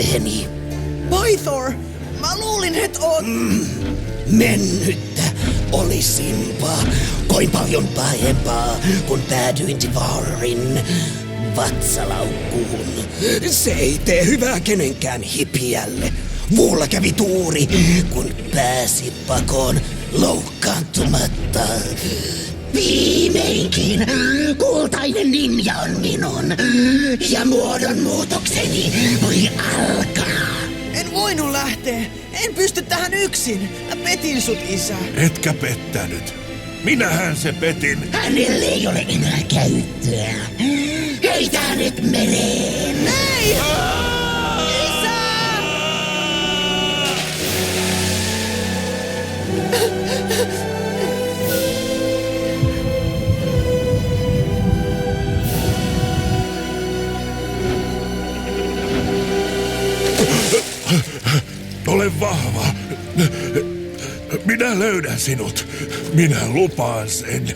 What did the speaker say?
luokseni. Pythor! Mä luulin, et oot... Mennyttä olisinpa koin paljon pahempaa, kun päädyin Devourin vatsalaukkuun. Se ei tee hyvää kenenkään hipiälle. Mulla kävi tuuri, kun pääsi pakoon loukkaantumatta. Viimeinkin kultainen ninja on minun, ja muodonmuutokseni voi alkaa. En voinut lähteä. En pysty tähän yksin. Mä petin sut, isä. Etkä pettänyt. Minähän se petin. Hänelle ei ole enää käyttöä. Heitä hänet mereen. Ei! Isä! Ole vahva. Minä löydän sinut. Minä lupaan sen.